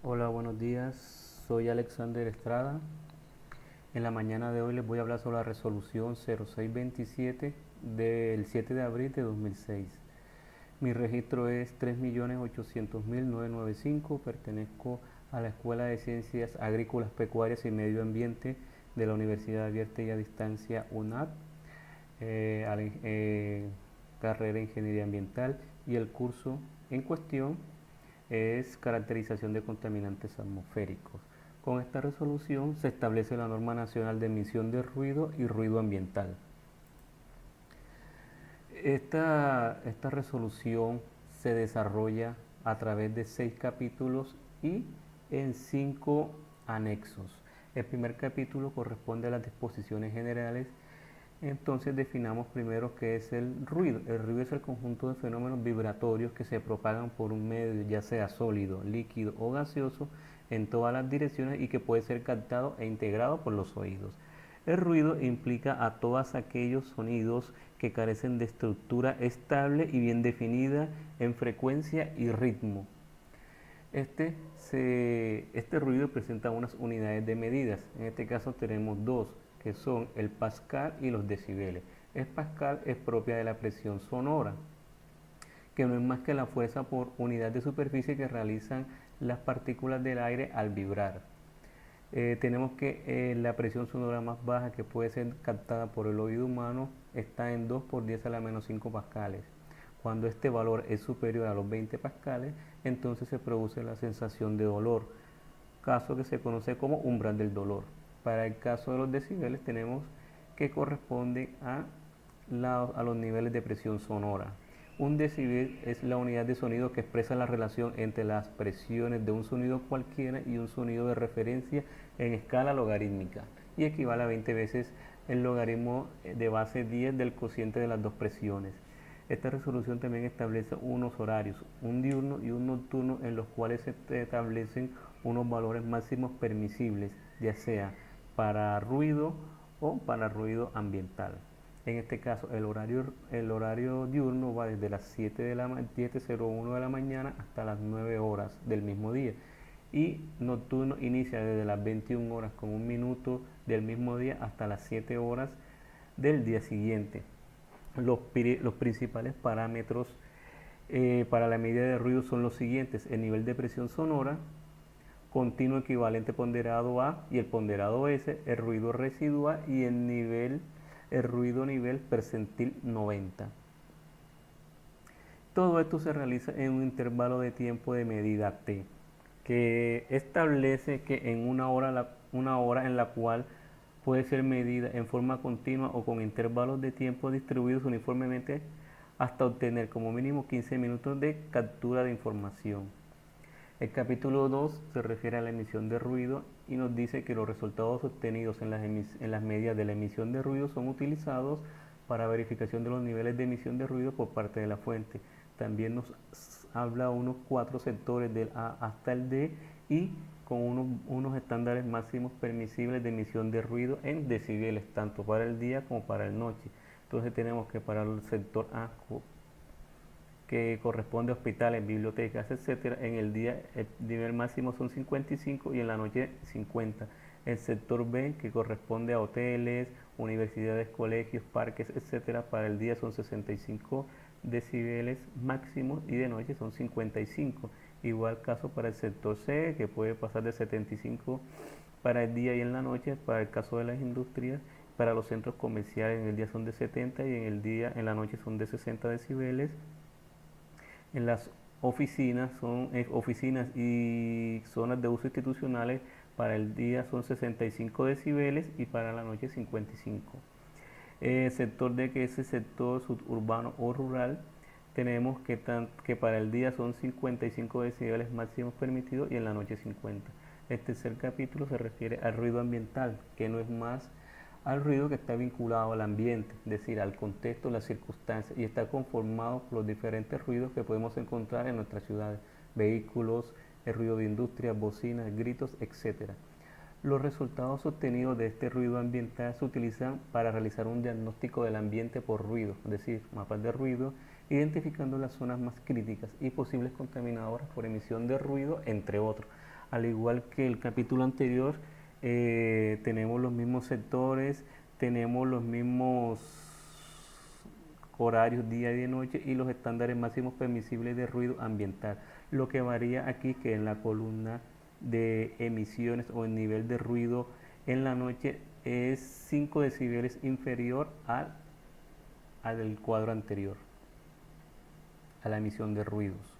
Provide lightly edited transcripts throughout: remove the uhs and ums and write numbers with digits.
Hola, buenos días. Soy Alexander Estrada. En la mañana de hoy les voy a hablar sobre la resolución 0627 del 7 de abril de 2006. Mi registro es 3.800.995. Pertenezco a la Escuela de Ciencias Agrícolas, Pecuarias y Medio Ambiente de la Universidad Abierta y a Distancia UNAD, carrera de Ingeniería Ambiental, y el curso en cuestión es caracterización de contaminantes atmosféricos. Con esta resolución se establece la norma nacional de emisión de ruido y ruido ambiental. Esta resolución se desarrolla a través de 6 capítulos y en 5 anexos. El primer capítulo corresponde a las disposiciones generales. Entonces definamos primero qué es el ruido. El ruido es el conjunto de fenómenos vibratorios que se propagan por un medio, ya sea sólido, líquido o gaseoso, en todas las direcciones y que puede ser captado e integrado por los oídos. El ruido implica a todos aquellos sonidos que carecen de estructura estable y bien definida en frecuencia y ritmo. Este ruido presenta unas unidades de medidas. En este caso tenemos dos, que son el pascal y los decibeles. El pascal es propia de la presión sonora, que no es más que la fuerza por unidad de superficie que realizan las partículas del aire al vibrar. Tenemos que la presión sonora más baja que puede ser captada por el oído humano está en 2 por 10 a la menos 5 pascales. Cuando este valor es superior a los 20 pascales, entonces se produce la sensación de dolor, caso que se conoce como umbral del dolor. Para el caso de los decibeles tenemos que corresponde a los niveles de presión sonora. Un decibel es la unidad de sonido que expresa la relación entre las presiones de un sonido cualquiera y un sonido de referencia en escala logarítmica y equivale a 20 veces el logaritmo de base 10 del cociente de las dos presiones. Esta resolución también establece unos horarios, un diurno y un nocturno, en los cuales se establecen unos valores máximos permisibles, ya sea para ruido o para ruido ambiental. En este caso, el horario diurno va desde las 7:01 de la mañana hasta las 9 horas del mismo día. Y nocturno inicia desde las 21 horas con un minuto del mismo día hasta las 7 horas del día siguiente. Los principales parámetros para la medida de ruido son los siguientes: el nivel de presión sonora, continuo equivalente ponderado A y el ponderado S, el ruido residual y el ruido nivel percentil 90. Todo esto se realiza en un intervalo de tiempo de medida T, que establece que en una hora en la cual puede ser medida en forma continua o con intervalos de tiempo distribuidos uniformemente hasta obtener como mínimo 15 minutos de captura de información. El capítulo 2 se refiere a la emisión de ruido y nos dice que los resultados obtenidos en las medidas de la emisión de ruido son utilizados para verificación de los niveles de emisión de ruido por parte de la fuente. También nos habla unos 4 sectores del A hasta el D y con unos estándares máximos permisibles de emisión de ruido en decibeles, tanto para el día como para la noche. Entonces tenemos que para el sector A, que corresponde a hospitales, bibliotecas, etcétera, en el día el nivel máximo son 55 y en la noche 50. El sector B, que corresponde a hoteles, universidades, colegios, parques, etcétera, para el día son 65 decibeles máximos y de noche son 55. Igual caso para el sector C, que puede pasar de 75 para el día y en la noche. Para el caso de las industrias, para los centros comerciales en el día son de 70 y en la noche son de 60 decibeles. En las oficinas y zonas de uso institucionales, para el día son 65 decibeles y para la noche 55. Sector D, que es el sector suburbano o rural, tenemos que para el día son 55 decibeles máximos permitidos y en la noche 50. El tercer capítulo se refiere al ruido ambiental, que no es más al ruido que está vinculado al ambiente, es decir, al contexto, las circunstancias, y está conformado por los diferentes ruidos que podemos encontrar en nuestras ciudades: vehículos, el ruido de industria, bocinas, gritos, etc. Los resultados obtenidos de este ruido ambiental se utilizan para realizar un diagnóstico del ambiente por ruido, es decir, mapas de ruido, identificando las zonas más críticas y posibles contaminadoras por emisión de ruido, entre otros. Al igual que el capítulo anterior, tenemos los mismos sectores, tenemos los mismos horarios día y de noche y los estándares máximos permisibles de ruido ambiental. Lo que varía aquí que en la columna de emisiones o el nivel de ruido en la noche es 5 decibeles inferior al del cuadro anterior, a la emisión de ruidos.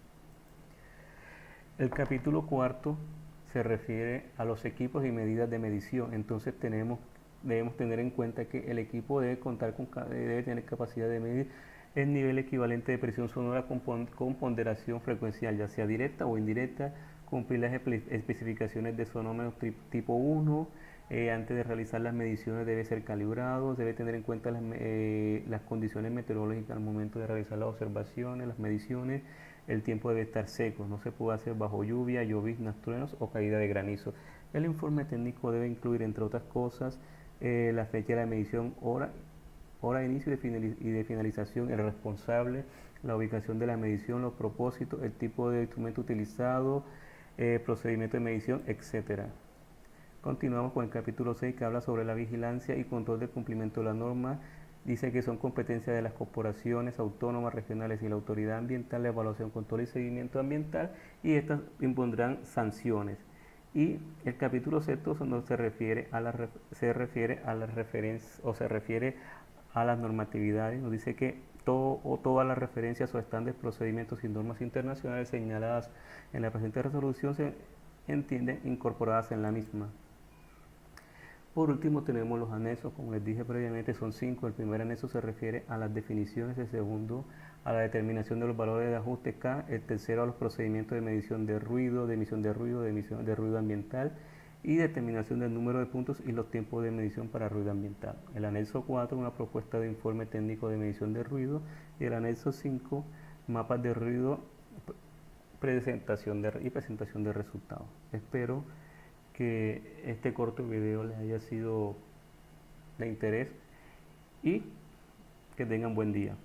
El capítulo cuarto se refiere a los equipos y medidas de medición. Entonces debemos tener en cuenta que el equipo debe tener capacidad de medir el nivel equivalente de presión sonora con ponderación frecuencial, ya sea directa o indirecta, cumplir las especificaciones de sonómetro tipo 1, antes de realizar las mediciones debe ser calibrado, debe tener en cuenta las condiciones meteorológicas al momento de realizar las observaciones, las mediciones, el tiempo debe estar seco, no se puede hacer bajo lluvia, lloviznas, truenos o caída de granizo. El informe técnico debe incluir, entre otras cosas, la fecha de la medición, hora de inicio y de finalización, el responsable, la ubicación de la medición, los propósitos, el tipo de instrumento utilizado, procedimiento de medición, etc. Continuamos con el capítulo 6 que habla sobre la vigilancia y control del cumplimiento de la norma. Dice que son competencias de las corporaciones autónomas regionales y la autoridad ambiental la evaluación, control y seguimiento ambiental, y estas impondrán sanciones. Y el capítulo 7 se refiere a las referencias o se refiere a las normatividades. Nos dice que todas las referencias o estándares, procedimientos y normas internacionales señaladas en la presente resolución se entienden incorporadas en la misma. Por último tenemos los anexos, como les dije previamente son 5. El primer anexo se refiere a las definiciones, el segundo a la determinación de los valores de ajuste K, el tercero a los procedimientos de medición de ruido, de emisión de ruido ambiental y determinación del número de puntos y los tiempos de medición para ruido ambiental. El anexo 4, una propuesta de informe técnico de medición de ruido, y el anexo 5, mapas de ruido presentación de resultados. Espero que este corto video les haya sido de interés y que tengan buen día.